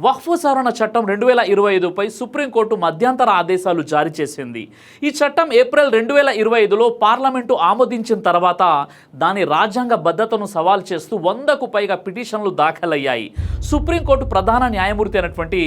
వక్ఫ్ సవరణ చట్టం 2025పై సుప్రీంకోర్టు మధ్యంతర ఆదేశాలు జారీ చేసింది. ఈ చట్టం ఏప్రిల్ 2025లో పార్లమెంటు ఆమోదించిన తర్వాత దాని రాజ్యాంగ బద్ధతను సవాల్ చేస్తూ 100కు పైగా పిటిషన్లు దాఖలయ్యాయి. సుప్రీంకోర్టు ప్రధాన న్యాయమూర్తి అయినటువంటి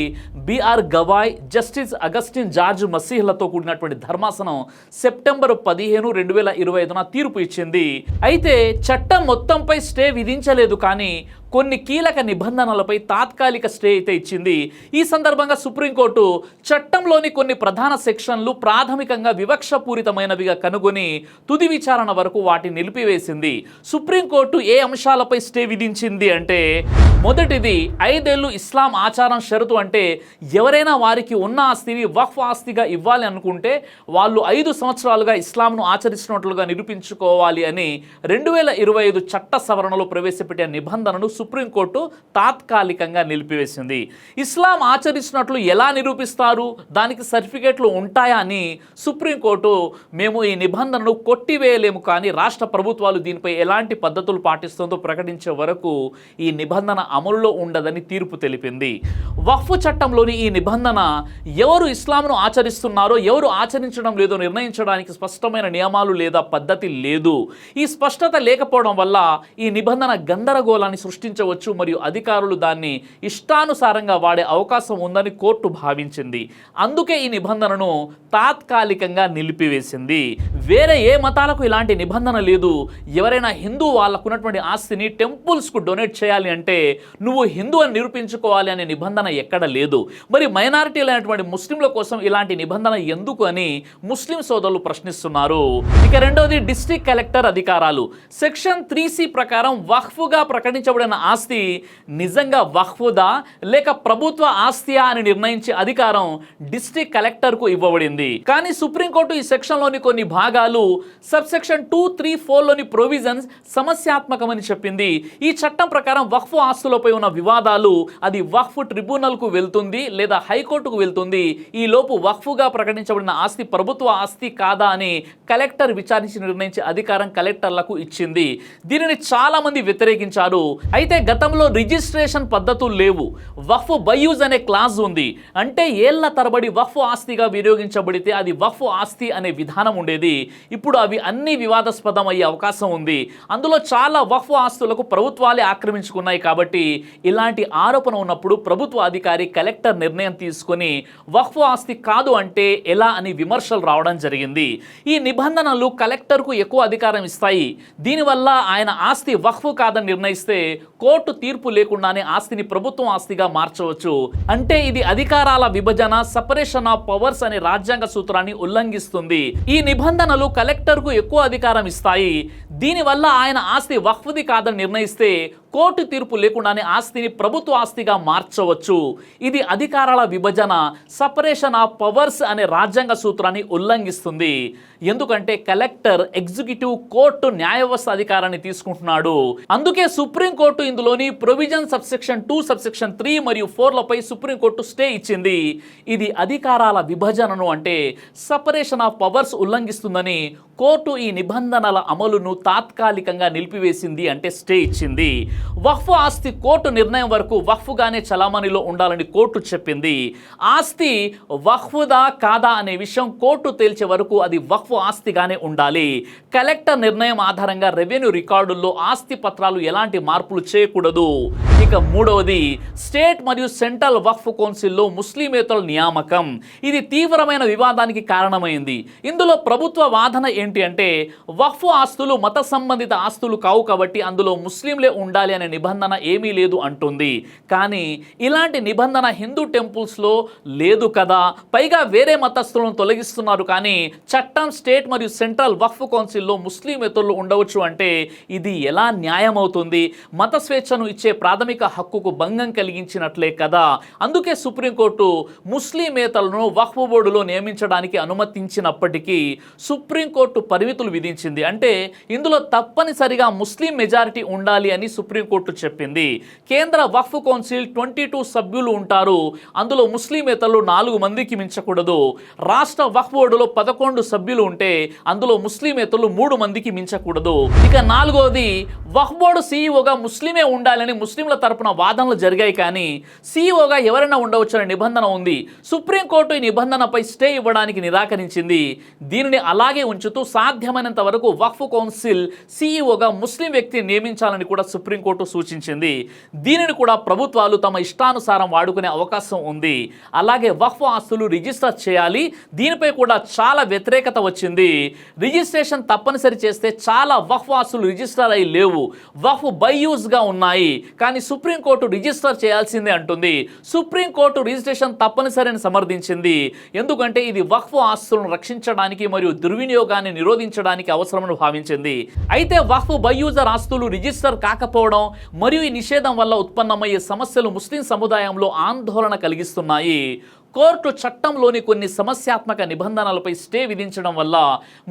బిఆర్ గవాయ్, జస్టిస్ అగస్టిన్ జార్జ్ మసీహ్లతో కూడినటువంటి ధర్మాసనం సెప్టెంబర్ 15, 2025న తీర్పు ఇచ్చింది. అయితే చట్టం మొత్తంపై స్టే విధించలేదు, కానీ కొన్ని కీలక నిబంధనలపై తాత్కాలిక స్టే అయితే ఇచ్చింది. ఈ సందర్భంగా సుప్రీంకోర్టు చట్టంలోని కొన్ని ప్రధాన సెక్షన్లు ప్రాథమికంగా వివక్షపూరితమైనవిగా కనుగొని తుది విచారణ వరకు వాటిని నిలిపివేసింది. సుప్రీంకోర్టు ఏ అంశాలపై స్టే విధించింది అంటే, మొదటిది 5 ఏళ్లు ఇస్లాం ఆచారం షరతు. అంటే ఎవరైనా వారికి ఉన్న ఆస్తిని వక్ఫ్ ఆస్తిగా ఇవ్వాలి అనుకుంటే వాళ్ళు 5 సంవత్సరాలుగా ఇస్లాంను ఆచరిస్తున్నట్లుగా నిరూపించుకోవాలి అని 2025 చట్ట సవరణలో ప్రవేశపెట్టే నిబంధనను సుప్రీంకోర్టు తాత్కాలికంగా నిలిపివేసింది. ఇస్లాం ఆచరిస్తున్నట్లు ఎలా నిరూపిస్తారు, దానికి సర్టిఫికేట్లు ఉంటాయా అని సుప్రీంకోర్టు మేము ఈ నిబంధనను కొట్టివేయలేము, కానీ రాష్ట్ర ప్రభుత్వాలు దీనిపై ఎలాంటి పద్ధతులు పాటిస్తుందో ప్రకటించే వరకు ఈ నిబంధన అమలులో ఉండదని తీర్పు తెలిపింది. వక్ఫ్ చట్టంలోని ఈ నిబంధన ఎవరు ఇస్లాంను ఆచరిస్తున్నారో ఎవరు ఆచరించడం లేదో నిర్ణయించడానికి స్పష్టమైన నియమాలు లేదా పద్ధతి లేదు. ఈ స్పష్టత లేకపోవడం వల్ల ఈ నిబంధన గందరగోళాన్ని సృష్టించవచ్చు మరియు అధికారులు దాన్ని ఇష్టానుసారంగా వాడే అవకాశం ఉందని కోర్టు భావించింది. అందుకే ఈ నిబంధనను తాత్కాలికంగా నిలిపివేసింది. వేరే ఏ మతాలకు ఇలాంటి నిబంధన లేదు. ఎవరైనా హిందూ వాళ్ళకున్నటువంటి ఆస్తిని టెంపుల్స్కు డొనేట్ చేయాలి అంటే నువ్వు హిందూ అని నిరూపించుకోవాలి అనే నిబంధన ఎక్కడ లేదు. మరి మైనారిటీలు అయినటువంటి ముస్లింల కోసం ఇలాంటి నిబంధన ఎందుకు అని ముస్లిం సోదరులు ప్రశ్నిస్తున్నారు. ఇక రెండవది డిస్ట్రిక్ట్ కలెక్టర్ అధికారాలు. సెక్షన్ 3C ప్రకారం వక్ఫ్గా ప్రకటించబడిన ఆస్తి నిజంగా వక్ఫ్దా లేక ప్రభుత్వ ఆస్తియా అని నిర్ణయించే అధికారం డిస్ట్రిక్ట్ కలెక్టర్కు ఇవ్వబడింది. కానీ సుప్రీంకోర్టు ఈ సెక్షన్లోని కొన్ని భాగాలు సబ్సెక్షన్ 2, 3, 4లోని ప్రొవిజన్స్ సమస్యాత్మకమని చెప్పింది. ఈ చట్టం ప్రకారం వక్ఫ్ ఆస్తులపై ఉన్న వివాదాలు అది వక్ఫ్ ట్రిబ్యునల్కు వెళ్తుంది లేదా హైకోర్టుకు వెళ్తుంది. ఈ లోపు వక్ఫ్గా ప్రకటించబడిన ఆస్తి ప్రభుత్వ ఆస్తి కాదా అని కలెక్టర్ విచారించి నిర్ణయించే అధికారం కలెక్టర్లకు ఇచ్చింది. దీనిని చాలా మంది వ్యతిరేకించారు. అయితే గతంలో రిజిస్ట్రేషన్ పద్ధతులు లేవు. వక్ఫ్ బైయూజ్ అనే క్లాజ్ ఉంది. అంటే ఏళ్ల తరబడి వక్ఫ్ ఆస్తిగా వినియోగించబడితే అది వక్ఫ్ ఆస్తి అనే విధానం ఉండేది. ఇప్పుడు అవి అన్ని వివాదాస్పదం అయ్యే అవకాశం ఉంది. అందులో చాలా వక్ఫ్ ఆస్తులకు ప్రభుత్వాలే ఆక్రమించుకున్నాయి. కాబట్టి ఇలాంటి ఆరోపణ ఉన్నప్పుడు ప్రభుత్వ అధికారి కలెక్టర్ నిర్ణయం తీసుకొని వక్ఫ్ ఆస్తి కాదు అంటే ఎలా అని విమర్శలు రావడం జరిగింది. ఈ నిబంధనలు కలెక్టర్కు ఎక్కువ అధికారం ఇస్తాయి. దీనివల్ల ఆయన ఆస్తి వక్ఫ్ కాదని నిర్ణయిస్తే కోర్టు తీర్పు లేకుండానే ఆస్తిని ప్రభుత్వం ఆస్తిగా మార్చవచ్చు. అంటే ఇది అధికారాల విభజన, సెపరేషన్ ఆఫ్ పవర్స్ అనే రాజ్యాంగ సూత్రాన్ని ఉల్లంఘిస్తుంది. ఈ నిబంధనలు కలెక్టర్కు ఎక్కువ అధికారం ఇస్తాయి. దీనివల్ల ఆయన ఆస్తి వక్ఫ్ది కాదని నిర్ణయిస్తే కోర్టు తీర్పు లేకుండానే ఆస్తిని ప్రభుత్వ ఆస్తిగా మార్చవచ్చు. ఇది అధికారాల విభజన, సెపరేషన్ ఆఫ్ పవర్స్ అనే రాజ్యాంగ సూత్రాన్ని ఉల్లంఘిస్తుంది. ఎందుకంటే కలెక్టర్ ఎగ్జిక్యూటివ్ కోర్టు న్యాయ వ్యవస్థ అధికారాన్ని తీసుకుంటున్నాడు. అందుకే సుప్రీంకోర్టు ఇందులోని ప్రొవిజన్ సబ్సెక్షన్ 2, సబ్సెక్షన్ 3 మరియు 4లపై సుప్రీంకోర్టు స్టే ఇచ్చింది. ఇది అధికారాల విభజనను అంటే సెపరేషన్ ఆఫ్ పవర్స్ ఉల్లంఘిస్తుందని కోర్టు ఈ నిబంధనల అమలును తాత్కాలికంగా నిలిపివేసింది, అంటే స్టే ఇచ్చింది. వక్ఫ్ ఆస్తి కోర్టు నిర్ణయం వరకు వక్ఫ్గానే చలామణిలో ఉండాలని కోర్టు చెప్పింది. ఆస్తి వక్ఫ్దా కాదా అనే విషయం కోర్టు తేల్చే వరకు అది వక్ఫ్ ఆస్తిగానే ఉండాలి. కలెక్టర్ నిర్ణయం ఆధారంగా రెవెన్యూ రికార్డుల్లో ఆస్తి పత్రాలు ఎలాంటి మార్పులు చేయకూడదు. ఇక మూడవది స్టేట్ మరియు సెంట్రల్ వక్ఫ్ కౌన్సిల్లో ముస్లిమేతరుల నియామకం. ఇది తీవ్రమైన వివాదానికి కారణమైంది. ఇందులో ప్రభుత్వ వాదన ఏంటి అంటే వక్ఫ్ ఆస్తులు మత సంబంధిత ఆస్తులు కావు కాబట్టి అందులో ముస్లింలే ఉండాలి అనే నిబంధన ఏమీ లేదు అంటుంది. కానీ ఇలాంటి నిబంధన హిందూ టెంపుల్స్లో లేదు కదా. పైగా వేరే మతస్థులను తొలగిస్తున్నారు, కానీ చట్టం స్టేట్ మరియు సెంట్రల్ వక్ఫ్ కౌన్సిల్లో ముస్లిమేతరులు ఉండవచ్చు అంటే ఇది ఎలా న్యాయం అవుతుంది? మత స్వేచ్ఛను ఇచ్చే ప్రాథమిక హక్కుకు భంగం కలిగించినట్లే కదా. అందుకే సుప్రీంకోర్టు ముస్లిమేతరులను వక్ఫ్ బోర్డులో నియమించడానికి అనుమతించినప్పటికీ సుప్రీంకోర్టు పరిమితులు విధించింది. అంటే ఇందులో తప్పనిసరిగా ముస్లిం మెజారిటీ ఉండాలి అని సుప్రీంకోర్టు చెప్పింది. కేంద్ర వక్ఫ్ కౌన్సిల్ 22 సభ్యులు ఉంటారు. అందులో ముస్లిమేతరులు 4 మందికి మించకూడదు. రాష్ట్ర వక్ఫ్ బోర్డులో 11 సభ్యులు ఉంటే అందులో ముస్లిమేతరులు 3 మందికి మించకూడదు. ఇక నాలుగోది వక్ఫ్ బోర్డు సీఈఓగా ముస్లిం ముస్లిమే ఉండాలని ముస్లింల తరపున వాదనలు జరిగాయి. కానీ సీఈఓగా ఎవరైనా ఉండవచ్చనే నిబంధన ఉంది. సుప్రీంకోర్టు ఈ నిబంధనపై స్టే ఇవ్వడానికి నిరాకరించింది. దీనిని అలాగే ఉంచుతూ సాధ్యమైనంత వరకు వక్ఫ్ కౌన్సిల్ సీఈఓగా ముస్లిం వ్యక్తిని నియమించాలని కూడా సుప్రీంకోర్టు సూచించింది. దీనిని కూడా ప్రభుత్వాలు తమ ఇష్టానుసారం వాడుకునే అవకాశం ఉంది. అలాగే వక్ఫ్ ఆస్తులు రిజిస్టర్ చేయాలి. దీనిపై కూడా చాలా వ్యతిరేకత వచ్చింది. రిజిస్ట్రేషన్ తప్పనిసరి చేస్తే చాలా వక్ఫ్ ఆస్తులు రిజిస్టర్ అయి లేవు, వక్ఫ్ బై యూజ్గా ఉన్నాయి. కానీ సుప్రీంకోర్టు రిజిస్టర్ చేయాల్సిందే అంటుంది. సుప్రీంకోర్టు రిజిస్ట్రేషన్ తప్పనిసరి అని సమర్థించింది. ఎందుకంటే ఇది వక్ఫ్ ఆస్తులను రక్షించడానికి మరియు దుర్వినియోగాన్ని నిరోధించడానికి అవసరమని భావించింది. అయితే వక్ఫ్ బై యూజర్ ఆస్తులు రిజిస్టర్ కాకపోవడం మరియు ఈ నిషేధం వల్ల ఉత్పన్నమయ్యే సమస్యలు ముస్లిం సముదాయంలో ఆందోళన కలిగిస్తున్నాయి. కోర్టు చట్టంలోని కొన్ని సమస్యాత్మక నిబంధనలపై స్టే విధించడం వల్ల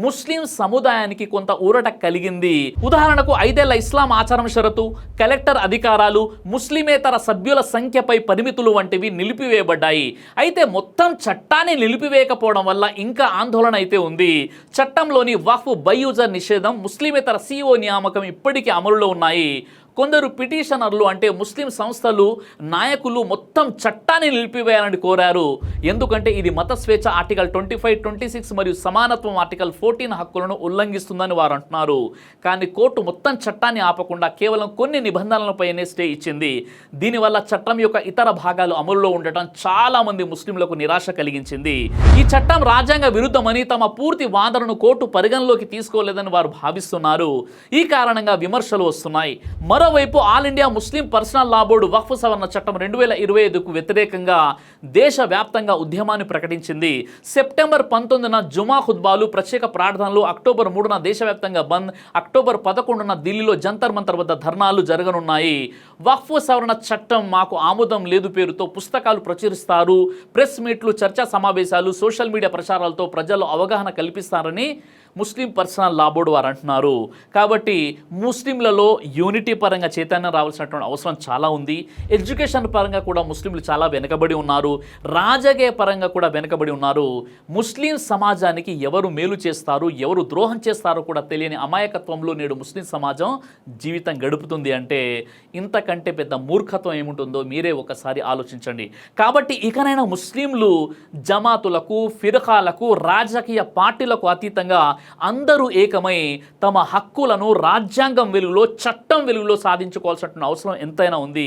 ముస్లిం సముదాయానికి కొంత ఊరట కలిగింది. ఉదాహరణకు 5 ఏళ్ల ఇస్లాం ఆచారం షరతు, కలెక్టర్ అధికారాలు, ముస్లిమేతర సభ్యుల సంఖ్యపై పరిమితులు వంటివి నిలిపివేయబడ్డాయి. అయితే మొత్తం చట్టాన్ని నిలిపివేయకపోవడం వల్ల ఇంకా ఆందోళన అయితే ఉంది. చట్టంలోని వక్ఫ్ బై యూజర్ నిషేధం, ముస్లిమేతర సీఈఓ నియామకం ఇప్పటికీ అమలులో ఉన్నాయి. కొందరు పిటిషనర్లు అంటే ముస్లిం సంస్థలు నాయకులు మొత్తం చట్టాన్ని నిలిపివేయాలని కోరారు. ఎందుకంటే ఇది మత స్వేచ్ఛ ఆర్టికల్ 25, 26 మరియు సమానత్వం ఆర్టికల్ 14 హక్కులను ఉల్లంఘిస్తుందని వారు అంటున్నారు. కానీ కోర్టు మొత్తం చట్టాన్ని ఆపకుండా కేవలం కొన్ని నిబంధనలపైనే స్టే ఇచ్చింది. దీనివల్ల చట్టం యొక్క ఇతర భాగాలు అమలులో ఉండటం చాలా మంది ముస్లింలకు నిరాశ కలిగించింది. ఈ చట్టం రాజ్యాంగ విరుద్ధమని తమ పూర్తి వాదనను కోర్టు పరిగణలోకి తీసుకోలేదని వారు భావిస్తున్నారు. ఈ కారణంగా విమర్శలు వస్తున్నాయి. మరోవైపు ఆల్ ఇండియా ముస్లిం పర్సనల్ లా బోర్డు వక్ఫ్ సవరణ చట్టం 2025కు వ్యతిరేకంగా దేశవ్యాప్తంగా ఉద్యమాన్ని ప్రకటించింది. సెప్టెంబర్ 19న జుమా ఖుత్బాలు, ప్రత్యేక ప్రార్థనలు, అక్టోబర్ 3న దేశవ్యాప్తంగా బంద్, అక్టోబర్ 11న ఢిల్లీలో జంతర్ మంతర్ వద్ద ధర్నాలు జరగనున్నాయి. వక్ఫ్ సవరణ చట్టం మాకు ఆమోదం లేదు పేరుతో పుస్తకాలు ప్రచురిస్తారు, ప్రెస్ మీట్లు, చర్చా సమావేశాలు, సోషల్ మీడియా ప్రచారాలతో ప్రజల్లో అవగాహన కల్పిస్తారని ముస్లిం పర్సనల్ లా బోర్డు వారు అంటున్నారు. కాబట్టి ముస్లింలలో యూనిటీ పరంగా చైతన్యం రావాల్సినటువంటి అవసరం చాలా ఉంది. ఎడ్యుకేషన్ పరంగా కూడా ముస్లింలు చాలా వెనుకబడి ఉన్నారు. రాజకీయ పరంగా కూడా వెనుకబడి ఉన్నారు. ముస్లిం సమాజానికి ఎవరు మేలు చేస్తారు, ఎవరు ద్రోహం చేస్తారో కూడా తెలియని అమాయకత్వంలో నేడు ముస్లిం సమాజం జీవితం గడుపుతుంది. అంటే ఇంతకంటే పెద్ద మూర్ఖత్వం ఏముంటుందో మీరే ఒకసారి ఆలోచించండి. కాబట్టి ఇకనైనా ముస్లింలు జమాతులకు, ఫిర్ఖాలకు, రాజకీయ పార్టీలకు అతీతంగా అందరూ ఏకమై తమ హక్కులను రాజ్యాంగం వెలుగులో, చట్టం వెలుగులో సాధించుకోవాల్సిన అవసరం ఎంతైనా ఉంది.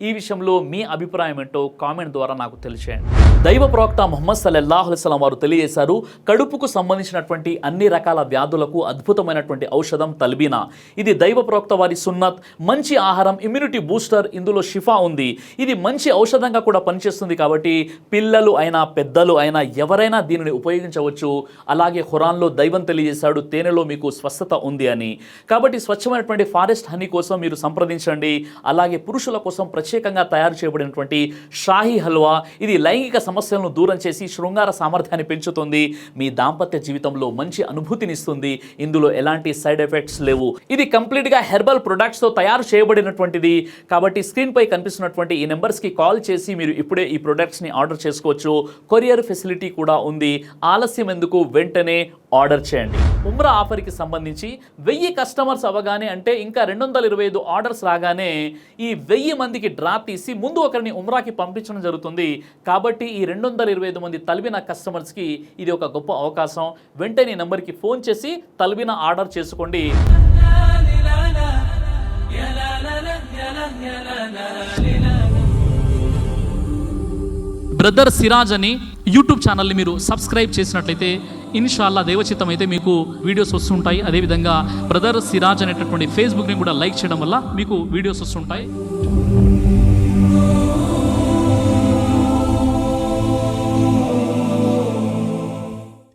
ఈ విషయంలో మీ అభిప్రాయం ఏంటో కామెంట్ ద్వారా నాకు తెలియజేయండి. దైవ ప్రవక్త ముహమ్మద్ సల్లల్లాహు అలైహి వసల్లం వారు తెలియజేశారు, కడుపుకు సంబంధించినటువంటి అన్ని రకాల వ్యాధులకు అద్భుతమైనటువంటి ఔషధం తల్బీనా. ఇది దైవ ప్రవక్త వారి సున్నత్, మంచి ఆహారం, ఇమ్యూనిటీ బూస్టర్, ఇందులో షిఫా ఉంది. ఇది మంచి ఔషధంగా కూడా పనిచేస్తుంది. కాబట్టి పిల్లలు అయినా పెద్దలు అయినా ఎవరైనా దీనిని ఉపయోగించవచ్చు. అలాగే ఖురాన్లో దైవం తెలియజేశాడు, తేనెలో మీకు స్వస్థత ఉంది అని. కాబట్టి స్వచ్ఛమైనటువంటి ఫారెస్ట్ హనీ కోసం మీరు సంప్రదించండి. అలాగే పురుషుల కోసం ప్రత్యేకంగా తయారు చేయబడినటువంటి షాహీ హల్వా, ఇది లైంగిక సమస్యలను దూరం చేసి శృంగార సామర్థ్యాన్ని పెంచుతుంది, మీ దాంపత్య జీవితంలో మంచి అనుభూతినిస్తుంది. ఇందులో ఎలాంటి సైడ్ ఎఫెక్ట్స్ లేవు. ఇది కంప్లీట్గా హెర్బల్ ప్రొడక్ట్స్తో తయారు చేయబడినటువంటిది. కాబట్టి స్క్రీన్పై కనిపిస్తున్నటువంటి ఈ నెంబర్స్కి కాల్ చేసి మీరు ఇప్పుడే ఈ ప్రొడక్ట్స్ని ఆర్డర్ చేసుకోవచ్చు. కొరియర్ ఫెసిలిటీ కూడా ఉంది. ఆలస్యం ఎందుకు, వెంటనే ఆర్డర్ చేయండి. ఉమ్రా ఆఫర్కి సంబంధించి 1000 కస్టమర్స్ అవ్వగానే, అంటే ఇంకా 225 ఆర్డర్స్ రాగానే ఈ 1000 మందికి డ్రా తీసి ముందు ఒకరిని ఉమ్రాకి పంపించడం జరుగుతుంది. కాబట్టి ఈ 225 మంది తల్బీనా కస్టమర్స్కి ఇది ఒక గొప్ప అవకాశం. వెంటనే ఈ నెంబర్కి ఫోన్ చేసి తల్బీనా ఆర్డర్ చేసుకోండి. బ్రదర్ సిరాజ్ అని యూట్యూబ్ ఛానల్ని మీరు సబ్స్క్రైబ్ చేసినట్లయితే ఇన్షాల్లా దేవచిత్తం అయితే మీకు వీడియోస్ వస్తుంటాయి. అదేవిధంగా బ్రదర్ సిరాజ్ అనేటటువంటి ఫేస్బుక్ని కూడా లైక్ చేయడం వల్ల మీకు వీడియోస్ వస్తుంటాయి.